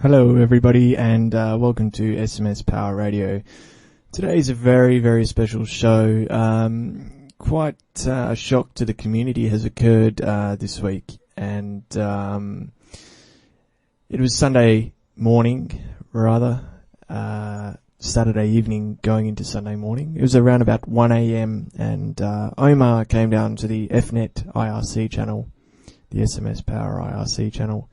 Hello everybody and welcome to SMS Power Radio. Today is a very, very special show. Quite a shock to the community has occurred this week, and it was Sunday morning, rather, Saturday evening going into Sunday morning. It was around about 1 a.m. and Omar came down to the FNet IRC channel, the SMS Power IRC channel.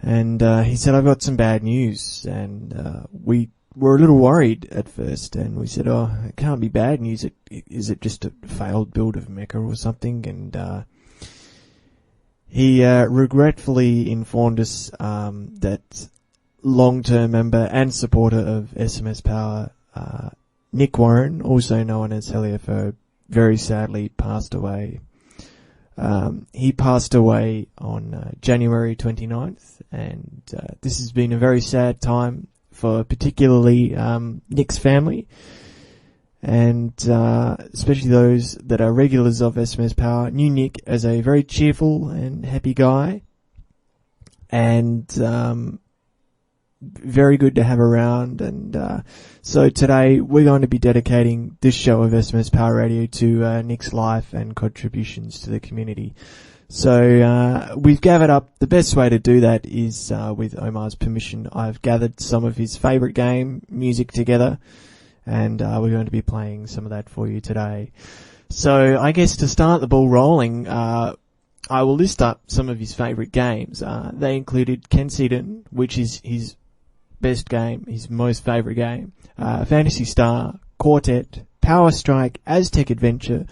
And he said, I've got some bad news. And we were a little worried at first. And we said, oh, it can't be bad news. Is it just a failed build of Mecha or something? And he regretfully informed us that long-term member and supporter of SMS Power, Nick Warren, also known as LFO, very sadly passed away. He passed away on January 29th, and this has been a very sad time for particularly Nick's family, and especially those that are regulars of SMS Power. Knew Nick as a very cheerful and happy guy, and very good to have around. And so today we're going to be dedicating this show of SMS Power Radio to Nick's life and contributions to the community. So we've gathered up. The best way to do that is with Omar's permission. I've gathered some of his favourite game music together, and we're going to be playing some of that for you today. So I guess to start the ball rolling, I will list up some of his favourite games. They included Kenseiden, which is his best game, his most favourite game, Phantasy Star, Quartet, Power Strike, Aztec Adventure,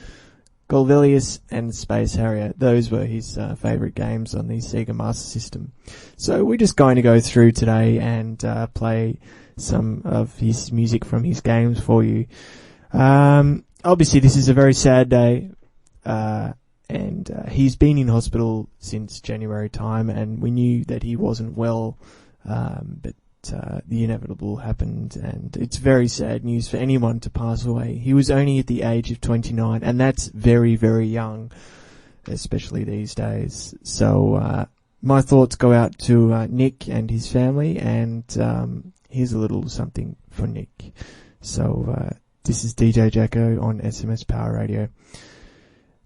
Golvellius and Space Harrier. Those were his favourite games on the Sega Master System. So we're just going to go through today and play some of his music from his games for you. Obviously this is a very sad day, and he's been in hospital since January time, and we knew that he wasn't well, but the inevitable happened, and it's very sad news for anyone to pass away. He was only at the age of 29, and that's very, very young, especially these days. So my thoughts go out to Nick and his family, and here's a little something for Nick. So this is DJ Jacko on SMS Power Radio.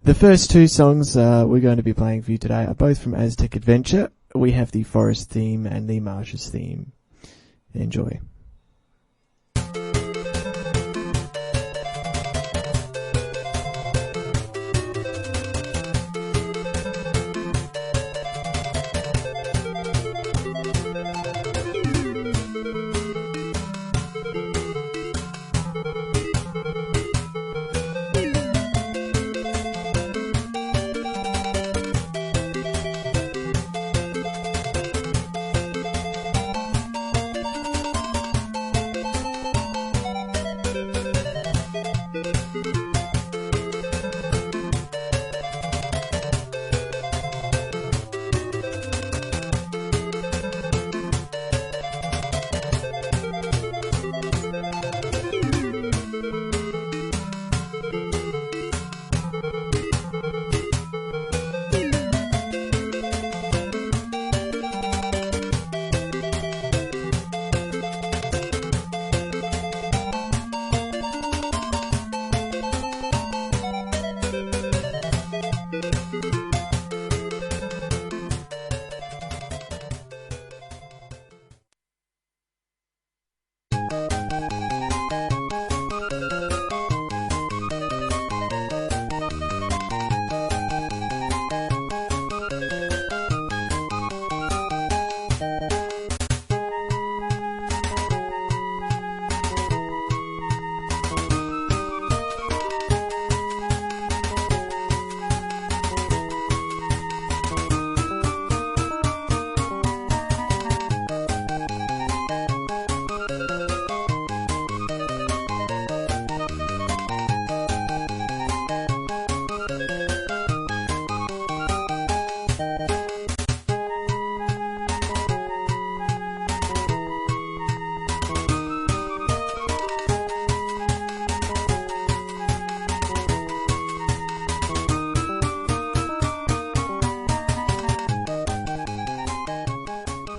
The first two songs we're going to be playing for you today are both from Aztec Adventure. We have the Forest theme and the Marshes theme. Enjoy.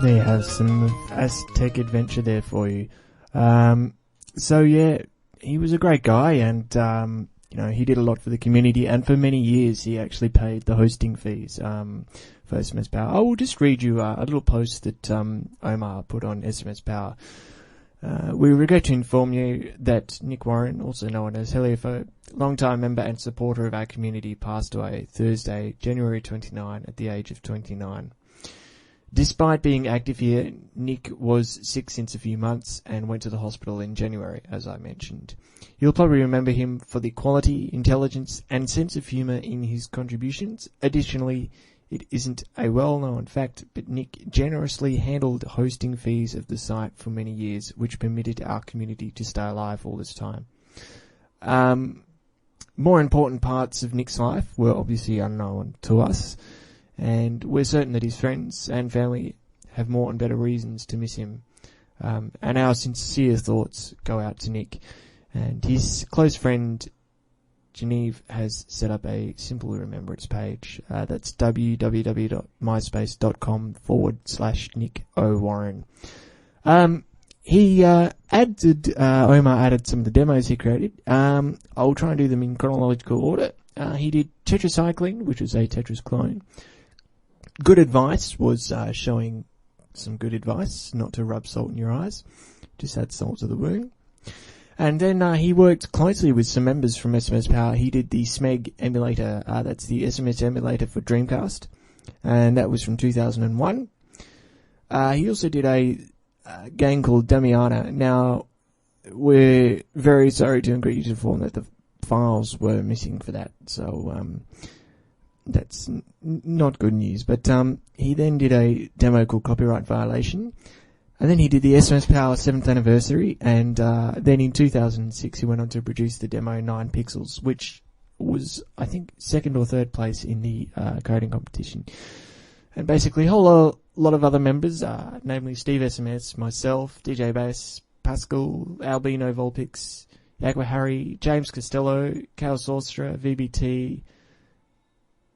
There has some Aztec adventure there for you. So yeah, he was a great guy, and he did a lot for the community, and for many years he actually paid the hosting fees for SMS Power. I will just read you a little post that Omar put on SMS Power. We regret to inform you that Nick Warren, also known as Heliophobe, longtime member and supporter of our community, passed away Thursday, January 29, at the age of 29. Despite being active here, Nick was sick since a few months and went to the hospital in January, as I mentioned. You'll probably remember him for the quality, intelligence, and sense of humour in his contributions. Additionally, it isn't a well-known fact, but Nick generously handled hosting fees of the site for many years, which permitted our community to stay alive all this time. More important parts of Nick's life were obviously unknown to us, and we're certain that his friends and family have more and better reasons to miss him. And our sincere thoughts go out to Nick. And his close friend Genevieve has set up a simple remembrance page. That's www.myspace.com/Nick O. Warren. Omar added some of the demos he created. I'll try and do them in chronological order. He did Tetracycline, which was a Tetris clone. Good Advice was showing some good advice, not to rub salt in your eyes, just add salt to the wound. And then he worked closely with some members from SMS Power. He did the SMEG emulator, that's the SMS emulator for Dreamcast, and that was from 2001. He also did a game called Damiana. Now, we're very sorry to agree to inform that the files were missing for that, so that's not good news. But he then did a demo called Copyright Violation, and then he did the SMS Power 7th anniversary, and then in 2006 he went on to produce the demo 9 Pixels, which was, I think, 2nd or 3rd place in the coding competition. And basically a whole lot of other members, namely Steve SMS, myself, DJ Bass, Pascal, Albino Volpix, Yakwa Harry, James Costello, Chaos Orchestra, VBT,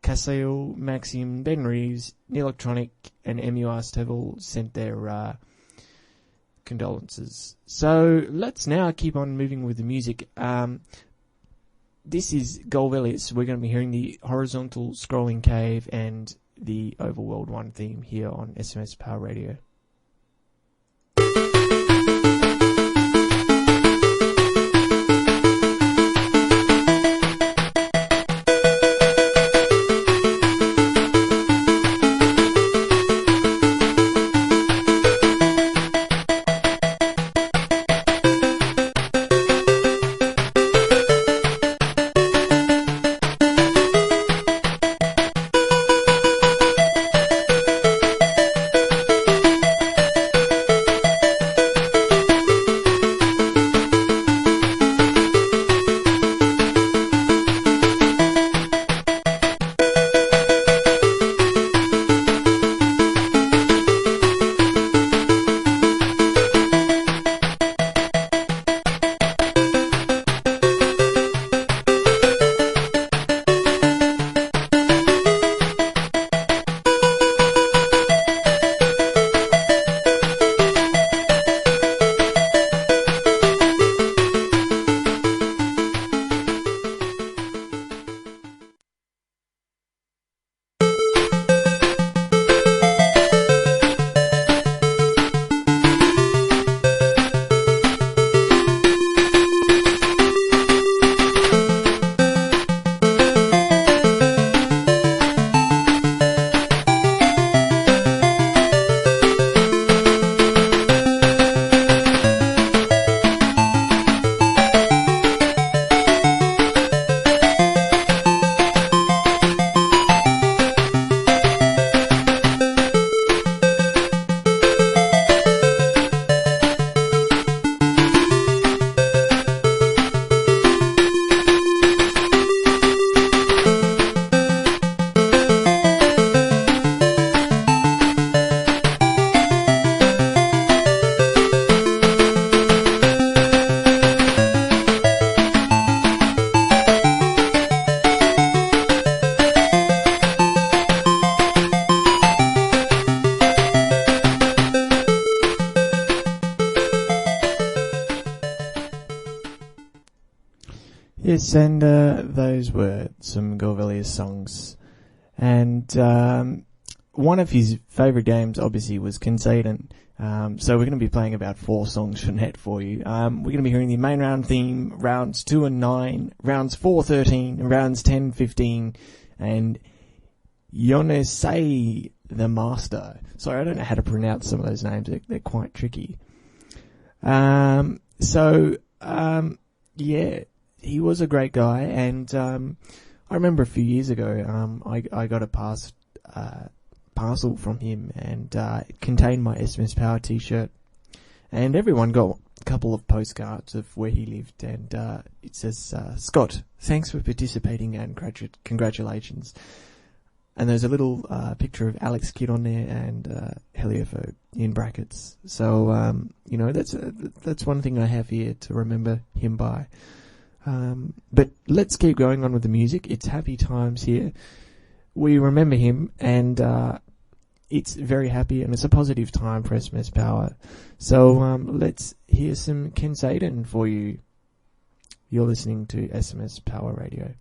Cassio, Maxim, Ben Reeves, Neelectronic, and MUR have all sent their condolences. So let's now keep on moving with the music. This is Golvellius. We're going to be hearing the Horizontal Scrolling Cave and the Overworld 1 theme here on SMS Power Radio. Yes, and those were some Golvellius songs. And one of his favourite games, obviously, was Kenseiden. So we're going to be playing about 4 songs from that for you. We're going to be hearing the main round theme, rounds 2 and 9, rounds 4, 13, rounds 10, 15, and Yonensai, the Master. Sorry, I don't know how to pronounce some of those names. They're quite tricky. Yeah, he was a great guy, and I remember a few years ago, I got a parcel from him, and it contained my SMS Power t-shirt, and everyone got a couple of postcards of where he lived, and it says, Scott, thanks for participating and congratulations. And there's a little picture of Alex Kidd on there and Heliophobia in brackets. So, that's one thing I have here to remember him by. But let's keep going on with the music. It's happy times here. We remember him, and it's very happy, and it's a positive time for SMS Power. So let's hear some Kenseiden for you. You're listening to SMS Power Radio.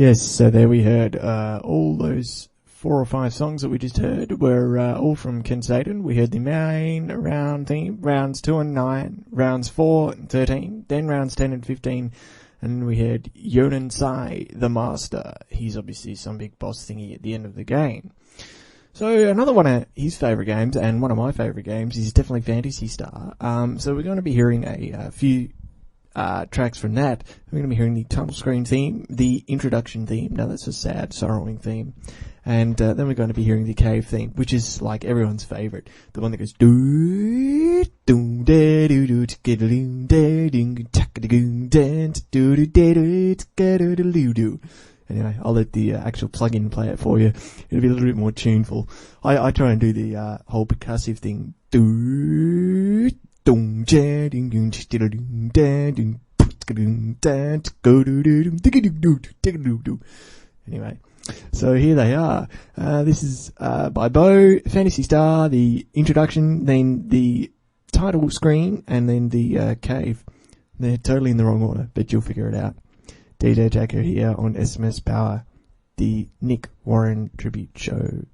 Yes, so there we heard all those 4 or 5 songs that we just heard were all from Kenseiden. We heard the main round theme, rounds 2 and 9, rounds 4 and 13, then rounds 10 and 15, and we heard Yonensai, the master. He's obviously some big boss thingy at the end of the game. So another one of his favourite games, and one of my favourite games, is definitely Phantasy Star. So we're going to be hearing a few tracks from that. We're going to be hearing the title screen theme, the introduction theme. Now that's a sad, sorrowing theme. And then we're going to be hearing the cave theme, which is like everyone's favourite. The one that goes do do da do do do do do. Anyway, I'll let the actual plug-in play it for you. It'll be a little bit more tuneful. I try and do the whole percussive thing. Anyway, so here they are. This is by Bo, Phantasy Star, the introduction, then the title screen, and then the cave. They're totally in the wrong order, but you'll figure it out. DJ Jacko here on SMS Power, the Nick Warren tribute show.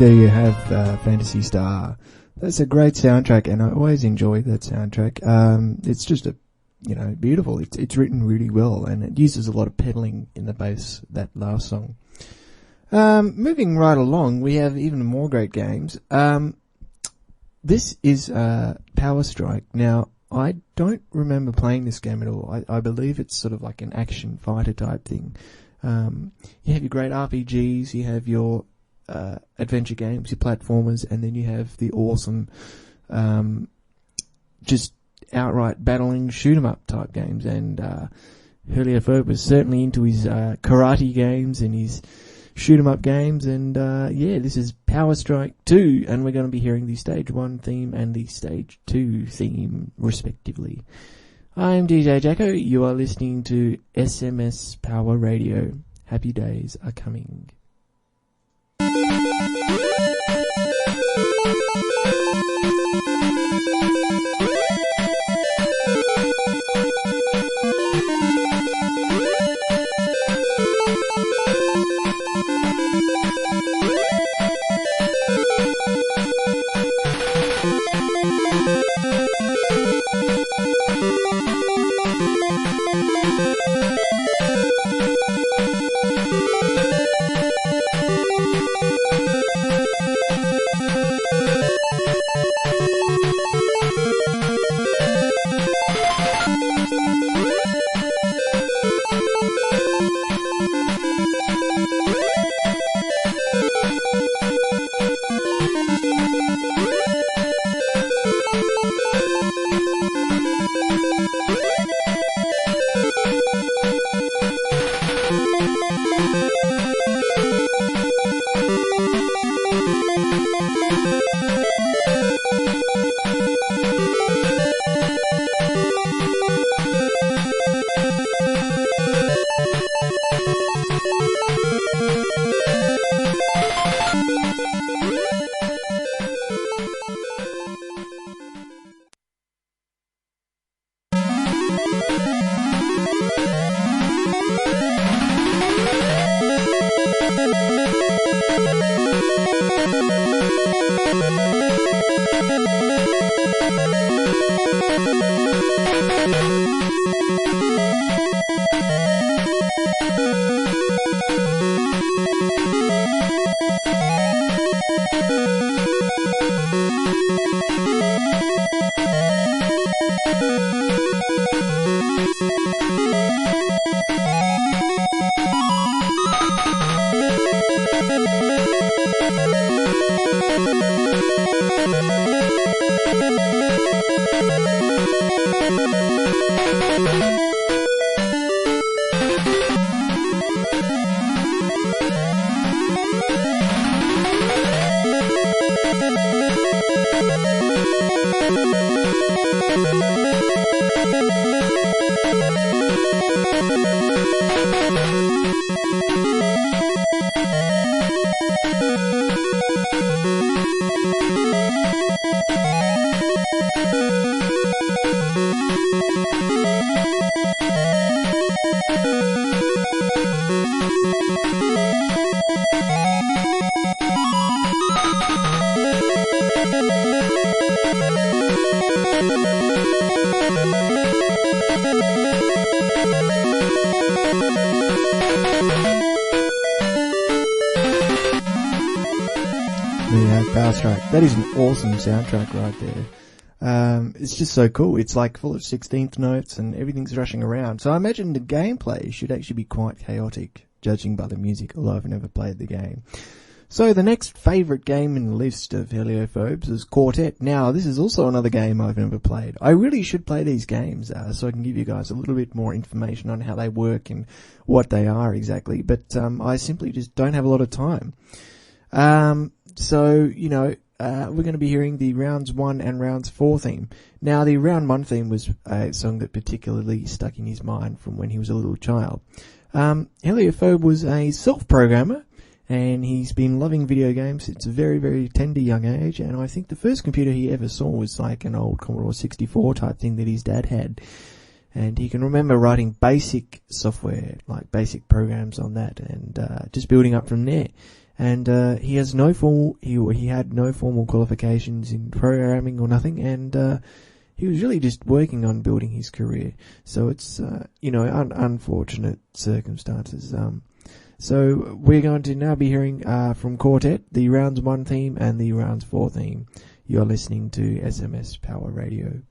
there you have Phantasy Star. That's a great soundtrack, and I always enjoy that soundtrack. It's just beautiful. It's written really well, and it uses a lot of pedaling in the bass, that last song. Moving right along, we have even more great games. This is Power Strike. Now, I don't remember playing this game at all. I believe it's sort of like an action fighter type thing. You have your great RPGs, you have your adventure games, your platformers, and then you have the awesome just outright battling shoot 'em up type games. And Heliophobia was certainly into his karate games and his shoot 'em up games, and this is Power Strike 2, and we're going to be hearing the Stage 1 theme and the Stage 2 theme respectively. I'm DJ Jacko, you are listening to SMS Power Radio. Happy days are coming. That is an awesome soundtrack right there. It's just so cool. It's like full of 16th notes and everything's rushing around. So I imagine the gameplay should actually be quite chaotic, judging by the music, although I've never played the game. So the next favourite game in the list of Heliophobes is Quartet. Now, this is also another game I've never played. I really should play these games so I can give you guys a little bit more information on how they work and what they are exactly. But I simply just don't have a lot of time. We're going to be hearing the Rounds 1 and Rounds 4 theme. Now, the Round 1 theme was a song that particularly stuck in his mind from when he was a little child. Heliophobe was a self-programmer, and he's been loving video games since a very, very tender young age, and I think the first computer he ever saw was like an old Commodore 64 type thing that his dad had. And he can remember writing basic software, like basic programs on that, and just building up from there. and he has he had no formal qualifications in programming or nothing, and he was really just working on building his career. So it's unfortunate circumstances. So we're going to now be hearing from Quartet the Rounds 1 theme and the Rounds 4 theme. You're listening to SMS Power Radio.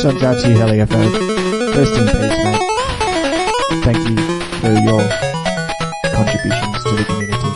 This one's out to you, Harrier. Rest in peace, mate. Thank you for your contributions to the community.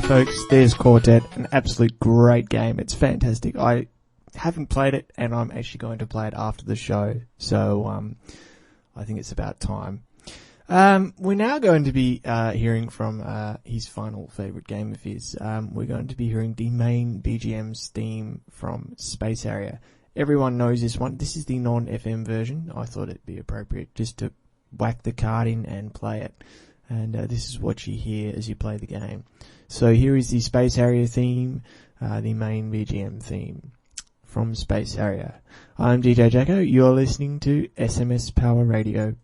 folks, there's Quartet, an absolute great game. It's fantastic. I haven't played it, and I'm actually going to play it after the show, so I think it's about time. We're now going to be hearing from his final favourite game of his. We're going to be hearing the main BGM's theme from Space Harrier. Everyone knows this one. This is the non-FM version. I thought it'd be appropriate just to whack the card in and play it. And this is what you hear as you play the game. So here is the Space Harrier theme, the main BGM theme from Space Harrier. I'm DJ Jacko. You're listening to SMS Power Radio.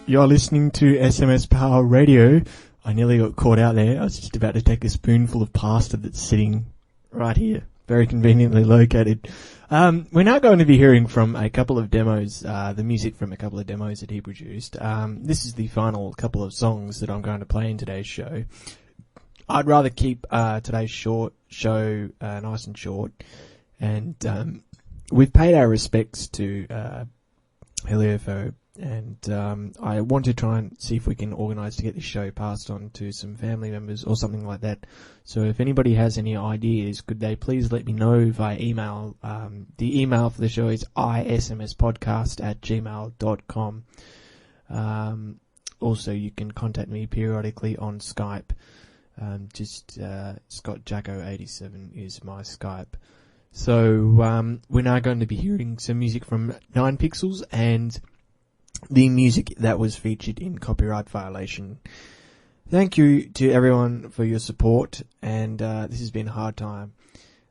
You're listening to SMS Power Radio. I nearly got caught out there. I was just about to take a spoonful of pasta that's sitting right here, very conveniently located. We're now going to be hearing from a couple of demos, the music from a couple of demos that he produced. This is the final couple of songs that I'm going to play in today's show. I'd rather keep today's show nice and short, and we've paid our respects to Heliophobe, and I want to try and see if we can organise to get this show passed on to some family members or something like that. So if anybody has any ideas, could they please let me know via email. The email for the show is ismspodcast@gmail.com. Also, you can contact me periodically on Skype. ScottJacko87 is my Skype. So we're now going to be hearing some music from 9 Pixels and the music that was featured in Copyright Violation. Thank you to everyone for your support, and this has been a hard time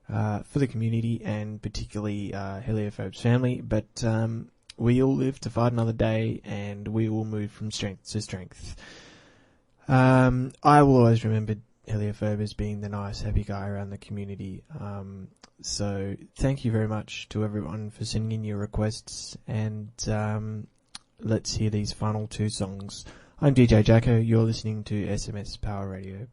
for the community and particularly Heliophobe's family, but we all live to fight another day, and we will move from strength to strength. I will always remember Heliophobe as being the nice, happy guy around the community. So thank you very much to everyone for sending in your requests, and let's hear these final 2 songs. I'm DJ Jacko, you're listening to SMS Power Radio.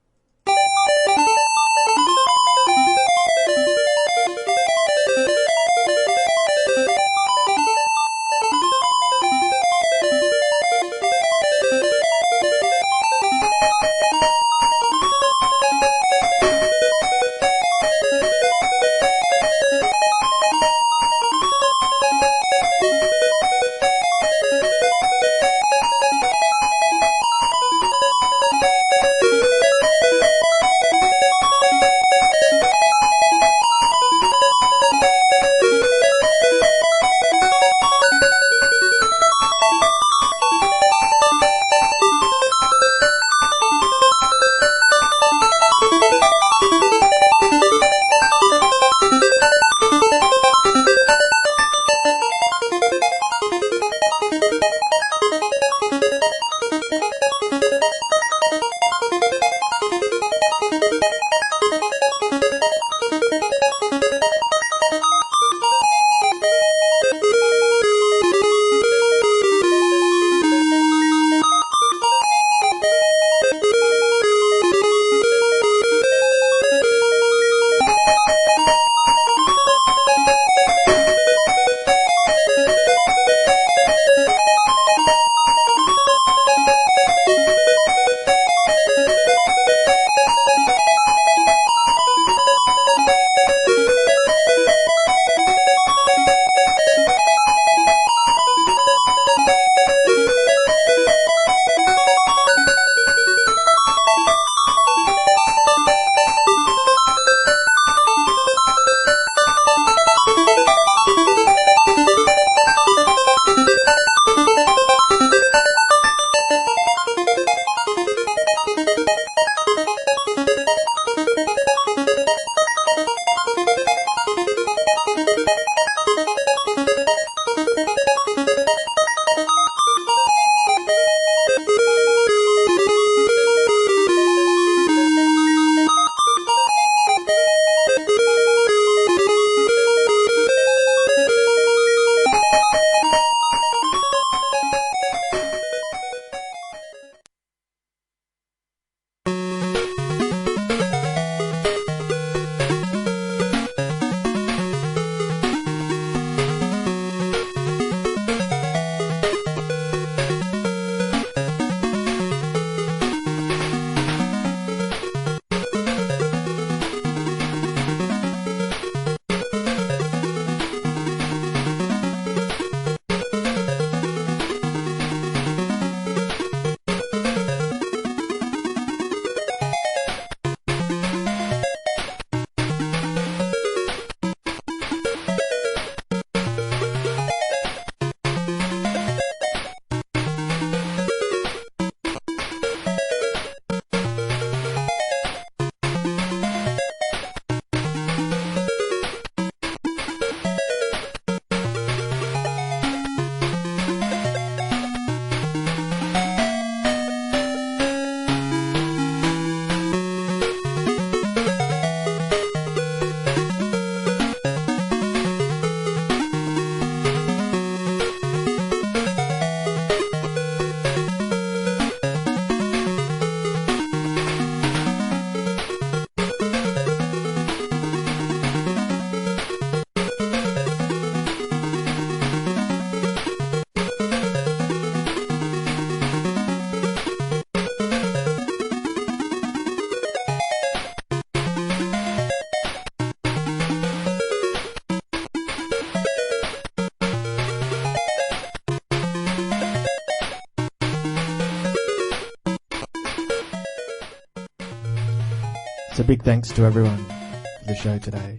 So big thanks to everyone for the show today.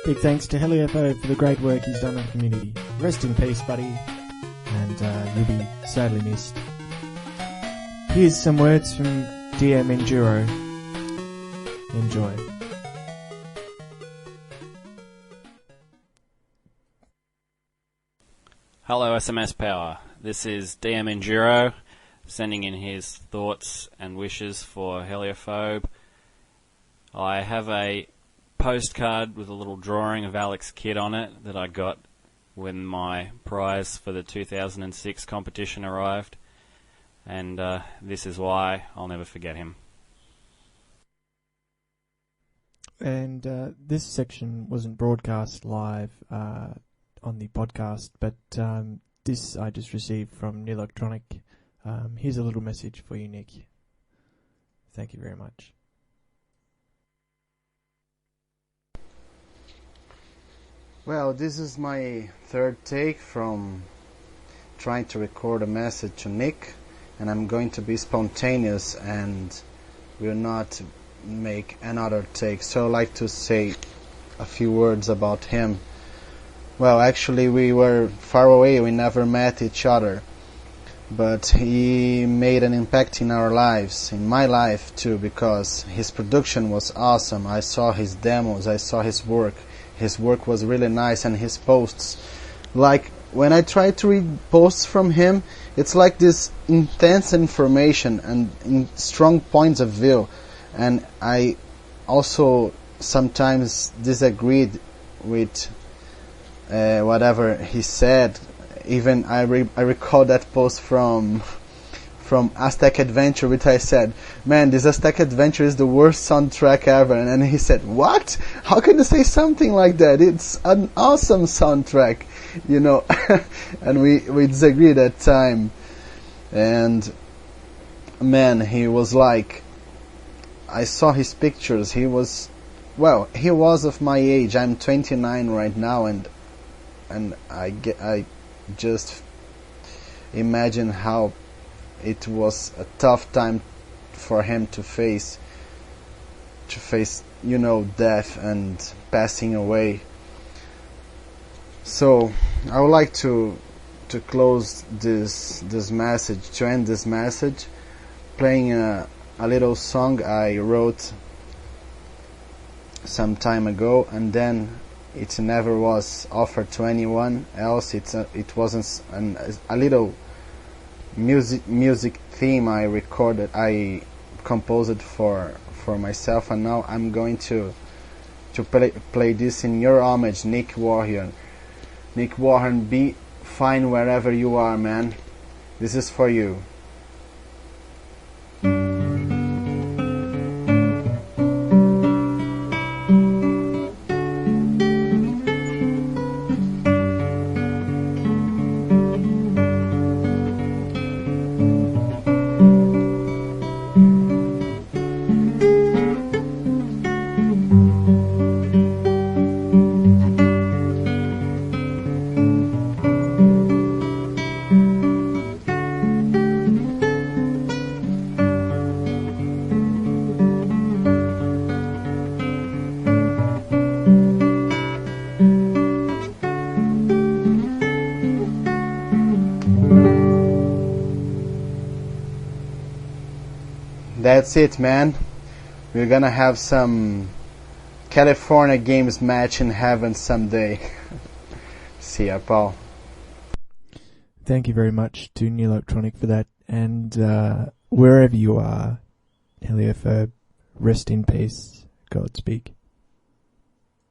Big thanks to Heliophobe for the great work he's done on community. Rest in peace, buddy, and you'll be sadly missed. Here's some words from DM Enduro. Enjoy. Hello SMS Power, this is DM Enduro sending in his thoughts and wishes for Heliophobe. I have a postcard with a little drawing of Alex Kidd on it that I got when my prize for the 2006 competition arrived, and this is why I'll never forget him. And this section wasn't broadcast live on the podcast, but this I just received from New Electronic. Here's a little message for you, Nick. Thank you very much. Well, this is my third take from trying to record a message to Nick, and I'm going to be spontaneous and will not make another take. So I'd like to say a few words about him. Well, actually we were far away, we never met each other, but he made an impact in our lives, in my life too, because his production was awesome. I saw his demos, I saw his work. His work was really nice, and his posts, like when I try to read posts from him, it's like this intense information and strong points of view. And I also sometimes disagreed with whatever he said. Even I recall that post from Aztec Adventure, which I said, man, this Aztec Adventure is the worst soundtrack ever. And he said, what? How can you say something like that? It's an awesome soundtrack, you know. And we disagreed at that time. And man, he was like, I saw his pictures. He was of my age. I'm 29 right now, and I just imagine how it was a tough time for him to face, you know, death and passing away. So I would like to close this message, to end this message, playing a little song I wrote some time ago, and then it never was offered to anyone else. It wasn't a little music theme I composed for myself, and now I'm going to play this in your homage, Nick Warren. Nick Warren, be fine wherever you are, man. This is for you. That's it, man. We're gonna have some California Games match in heaven someday. See ya, Paul. Thank you very much to New Electronic for that, and wherever you are, Heliophobe, rest in peace, Godspeak.